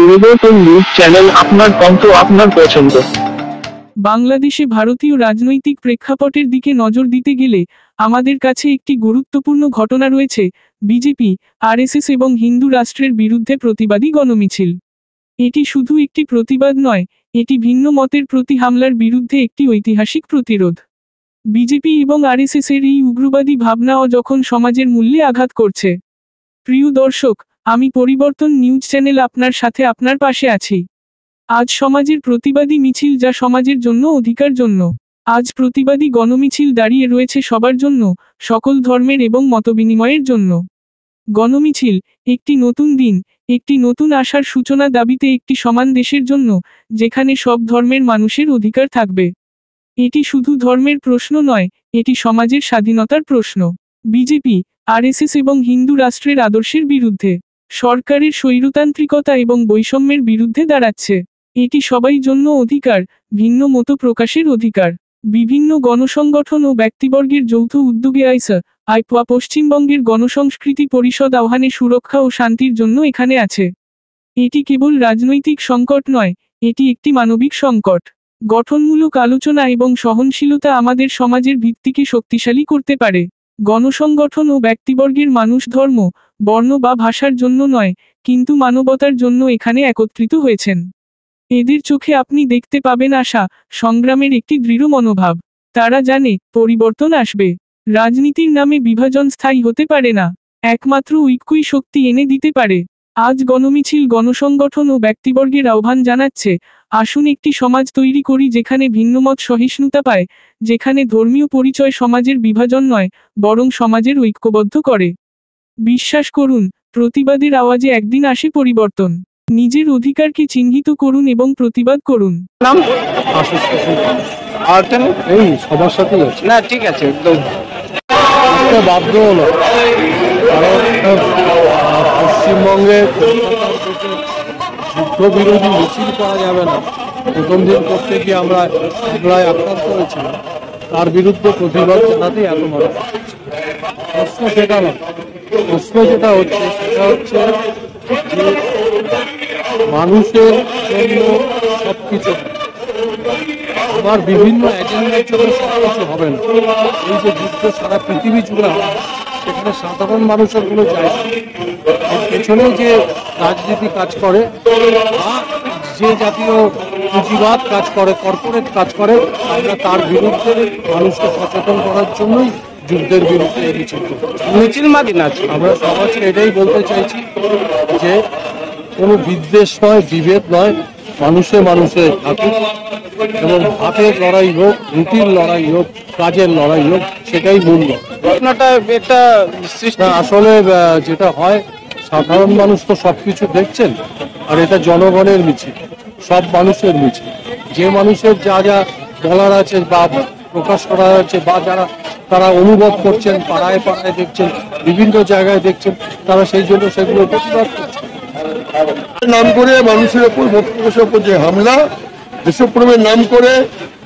পরিবর্তন news channel, আপনার কণ্ঠ, আপনার পছন্দ। বাংলাদেশে ভারতীয় রাজনৈতিক প্রেক্ষাপটের দিকে নজর দিতে গেলে আমাদের কাছে একটি গুরুত্বপূর্ণ ঘটনা রয়েছে। বিজেপি, আরএসএস এবং হিন্দু রাষ্ট্রের বিরুদ্ধে প্রতিবাদী গণমিছিল। এটি শুধু একটি প্রতিবাদ নয়, এটি ভিন্ন মতের প্রতি হামলার বিরুদ্ধে একটি ঐতিহাসিক প্রতিরোধ। বিজেপি এবং আরএসএস এর এই উগ্রবাদী ভাবনাও যখন সমাজের মূল্যে আঘাত করছে। প্রিয় দর্শক, আমি পরিবর্তন নিউজ চ্যানেল আপনার সাথে, আপনার পাশে আছি। আজ সমাজের প্রতিবাদী মিছিল, যা সমাজের জন্য, অধিকার জন্য। আজ প্রতিবাদী গণমিছিল দাঁড়িয়ে রয়েছে সবার জন্য, সকল ধর্মের এবং মতবিনিময়ের জন্য। গণমিছিল একটি নতুন দিন, একটি নতুন আশার সূচনা, দাবিতে একটি সমান দেশের জন্য, যেখানে সব ধর্মের মানুষের অধিকার থাকবে। এটি শুধু ধর্মের প্রশ্ন নয়, এটি সমাজের স্বাধীনতার প্রশ্ন। বিজেপি, আরএসএস এবং হিন্দু রাষ্ট্রের আদর্শের বিরুদ্ধে, সরকারের স্বৈরতান্ত্রিকতা এবং বৈষম্যের বিরুদ্ধে দাঁড়াচ্ছে। এটি সবাই জন্য অধিকার, ভিন্ন মত প্রকাশের অধিকার। বিভিন্ন গণসংগঠন ও ব্যক্তিবর্গের যৌথ উদ্যোগে আইপওয়া পশ্চিমবঙ্গের গণসংস্কৃতি পরিষদ আহ্বানে সুরক্ষা ও শান্তির জন্য এখানে আছে। এটি কেবল রাজনৈতিক সংকট নয়, এটি একটি মানবিক সংকট। গঠনমূলক আলোচনা এবং সহনশীলতা আমাদের সমাজের ভিত্তিকে শক্তিশালী করতে পারে। গণসংগঠন ও ব্যক্তিবর্গের মানুষ ধর্ম, বর্ণ বা ভাষার জন্য নয়, কিন্তু মানবতার জন্য এখানে একত্রিত হয়েছেন। এদের চোখে আপনি দেখতে পাবেন আশা, সংগ্রামের একটি দৃঢ় মনোভাব। তারা জানে পরিবর্তন আসবে। রাজনীতির নামে বিভাজন স্থায়ী হতে পারে না, একমাত্র ঐক্যই শক্তি এনে দিতে পারে। আজ গণমিছিল গণসংগঠন ও ব্যক্তিবর্গের আহ্বান জানাচ্ছে, আসুন একটি সমাজ তৈরি করি যেখানে ভিন্নমত সহিষ্ণুতা পায়, যেখানে ধর্মীয় পরিচয় সমাজের বিভাজন নয়, বরং সমাজের ঐক্যবদ্ধ করে। বিশ্বাস করুন, প্রতিবাদের আওয়াজে একদিন আসে পরিবর্তন। নিজের অধিকারকে চিহ্নিত করুন এবং প্রতিবাদ করুন। নাম এই সবার সাথে না, ঠিক আছে, বাধ্য হলো, কারণ পশ্চিমবঙ্গে যুদ্ধ বিরোধী মিছিল করা যাবে না। প্রথম দিন করতে গিয়ে আমরা হামলায় আক্রান্ত হয়েছিলাম, তার বিরুদ্ধে প্রতিবাদ জানাতেই এত মানুষ। প্রশ্ন সেটা নয়, প্রশ্ন যেটা হচ্ছে সেটা হচ্ছে যে মানুষের জন্য সবকিছু, আমার বিভিন্ন এজেন্ডার জন্য সবকিছু হবে না। এই যে যুদ্ধ সারা পৃথিবী জুড়ে হয়, সেখানে সাধারণ মানুষের কোনো যায় না। এর পেছনে যে রাজনীতি কাজ করে বা যে জাতীয় পুঁজিবাদ কাজ করে, কর্পোরেট কাজ করে, আমরা তার বিরুদ্ধে মানুষকে সচেতন করার জন্যই যুদ্ধের বিরুদ্ধে এই মিছিল মাদিন আছে। আমরা সমাজকে এটাই বলতে চাইছি যে কোনো বিদ্বেষ নয়, বিভেদ নয়, মানুষে মানুষে থাকুক এবং হাতের লড়াই হোক, রুটির লড়াই হোক, কাজের লড়াই হোক, সেটাই মূল্য। আসলে যেটা হয়, সাধারণ মানুষ তো সবকিছু দেখছেন, আর এটা জনগণের মিছিল, সব মানুষের মিছিল। যে মানুষের যা যা বলার আছে বা প্রকাশ করার আছে, বা যারা তারা অনুভব করছেন, পাড়ায় পাড়ায় দেখছেন, বিভিন্ন জায়গায় দেখছেন, তারা সেই জন্য সেগুলো প্রতিবাদ করছেন। নাম করে মানুষের ওপর, মত প্রকাশের ওপর যে হামলা, দেশপ্রেমের নাম করে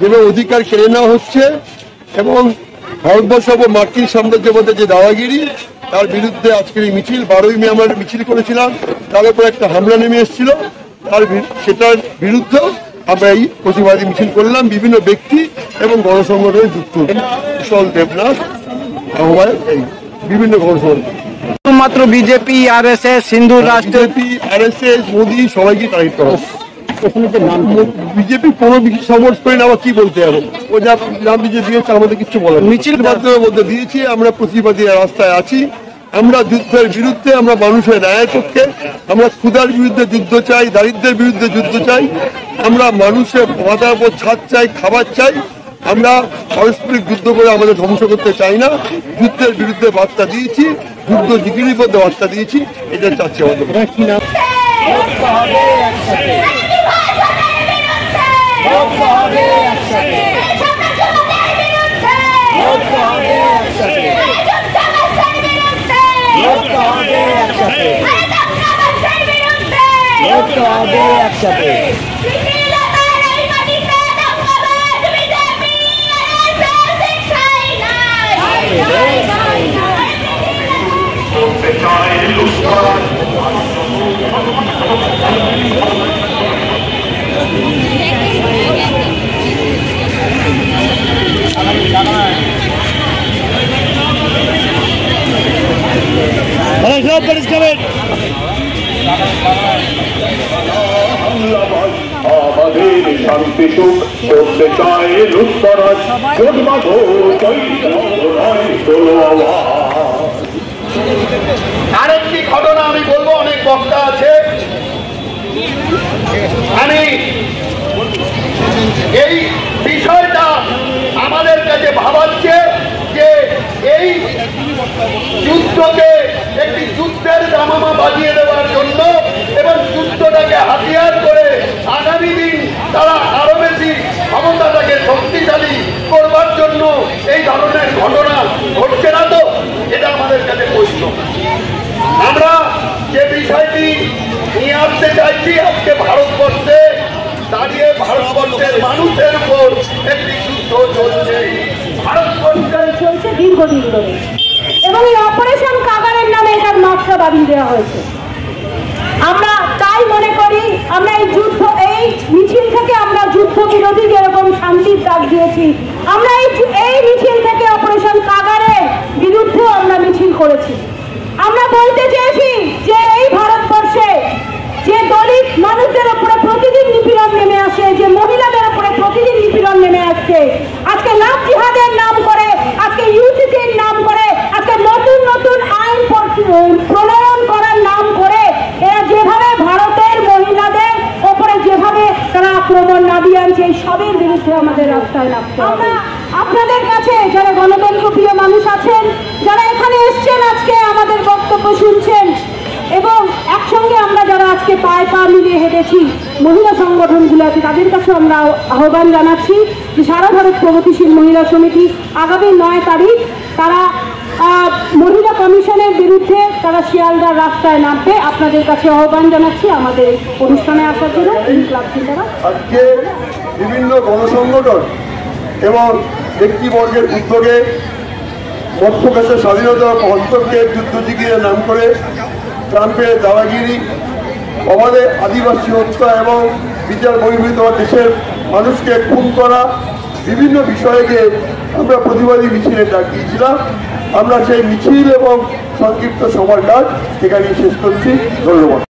যেভাবে অধিকার কেড়ে নেওয়া হচ্ছে, এবং ভারতবর্ষ ও মার্কিন সাম্রাজ্যবাদের যে দাদাগিরি, তার বিরুদ্ধে আজকের এই মিছিল। 12ই মে আমরা মিছিল করেছিলাম, তার উপর একটা হামলা নেমে এসেছিল, সেটার বিরুদ্ধে আমরা এই প্রতিবাদী মিছিল করলাম। বিভিন্ন ব্যক্তি এবং গণসংগঠনে যুক্ত, কুশল দেবনাথ আহ্বায়ক, এই বিভিন্ন গণসংগঠন। শুধুমাত্র বিজেপি, আরএসএস, হিন্দু রাষ্ট্র, আরএসএস, মোদী সবাইকে টার্গেট করা। বিজেপি কোনো কিছু সাপোর্ট করে না, আবার কি বলতে হবে, ও যা নাম বিজেপি দিয়েছে আমাদের কিছু বলার। মিছিল মাধ্যমের মধ্যে দিয়েছি, আমরা প্রতিবাদী রাস্তায় আছি। আমরা যুদ্ধের বিরুদ্ধে, আমরা মানুষের ন্যায়ের পক্ষে, আমরা ক্ষুধার বিরুদ্ধে যুদ্ধ চাই, দারিদ্র্যের বিরুদ্ধে যুদ্ধ চাই, আমরা মানুষের মাথার উপর ছাদ চাই, খাবার চাই। আমরা পারস্পরিক যুদ্ধ করে আমাদের ধ্বংস করতে চাই না। যুদ্ধের বিরুদ্ধে বার্তা দিয়েছি, যুদ্ধ জিগিরির মধ্যে বার্তা দিয়েছি, এটা চাচ্ছি আমাদের। কি নাম? Thank you. আমাদের শান্তি সুখ করতে চায় লুৎফরাজ জন্মাধো আরেকটি ঘটনা আমি বলবো, অনেক বক্তা আছে, আমি এই বিষয়টা আমাদের কাছে ভাবাচ্ছে যে এই যুদ্ধকে একটি যুদ্ধের দামামা বাজিয়ে দেওয়ার জন্য এবং যুদ্ধটাকে হাতিয়ার করে আগামী দিন তারা আরো বেশি ক্ষমতাটাকে শক্তিশালী করবার জন্য এই ধরনের ঘটনা ঘটছে না তো? এটা আমাদের কাছে প্রশ্ন। আমরা যে বিষয়টি নিয়ে আসতে চাইছি, আজকে ভারতবর্ষে দাঁড়িয়ে ভারতবর্ষের মানুষের উপর একটি যুদ্ধ চলছে, ভারতবর্ষের চলছে দীর্ঘদিন ধরে, এবং এই অপারেশন কাগারের নামে এটার মাত্রা বাড়িয়ে দেওয়া হয়েছে। আমরা তাই মনে করি আমরা এই মিছিল থেকে আমরা যুদ্ধ বিরোধী যেরকম শান্তির ডাক দিয়েছি, আমরা এই মিছিল থেকে অপারেশন কাগারের বিরুদ্ধেও আমরা মিছিল করেছি। আমরা বলতে চেয়েছি যে এই ভারতবর্ষে যে দলিত মানুষদের উপরে প্রতিদিন নিপীড়ন নেমে আসে, যে মহিলাদের উপরে প্রতিদিন নিপীড়ন নেমে আসছে, আজকে লাভ জিহাদের নাম করে, আজকে ইউসিসির নাম করে, আজকে নতুন নতুন আইন প্রণয়ন করার নাম করে এরা যেভাবে ভারতের মহিলাদের উপরে যেভাবে তারা আক্রমণ নামিয়ে আনছে, এই সবের বিরুদ্ধে আমাদের রাস্তায় নামতে হবে। আপনাদের কাছে যারা গণতন্ত্র প্রিয় মানুষ আছেন, যারা এখানে এসছেন আজকে আমাদের বক্তব্য শুনছেন, এবং একসঙ্গে আমরা যারা আজকে পায়ে পা মিলিয়ে হেঁটেছি মহিলা সংগঠনগুলো আছে, তাদের কাছে আমরা আহ্বান জানাচ্ছি যে সারা ভারত প্রগতিশীল মহিলা সমিতি আগামী 9 তারিখ তারা মহিলা কমিশনের বিরুদ্ধে তারা শিয়ালদার রাস্তায় নামবে। আপনাদের কাছে আহ্বান জানাচ্ছি আমাদের অনুষ্ঠানে আসার জন্য। আজকে বিভিন্ন গণসংগঠন এবং ব্যক্তিবর্গের উদ্যোগে মত প্রকাশের স্বাধীনতা হস্তক্ষেপ যুদ্ধজিগিরের নাম করে ট্রাম্পের দাদাগিরি, অবাধে আদিবাসী হত্যা এবং বিচার বহির্ভূত দেশের মানুষকে খুন করা, বিভিন্ন বিষয়কে আমরা প্রতিবাদী মিছিলের ডাক দিয়েছিলাম। আমরা সেই মিছিল এবং সংক্ষিপ্ত সময় কাজ এখানেই শেষ করছি। ধন্যবাদ।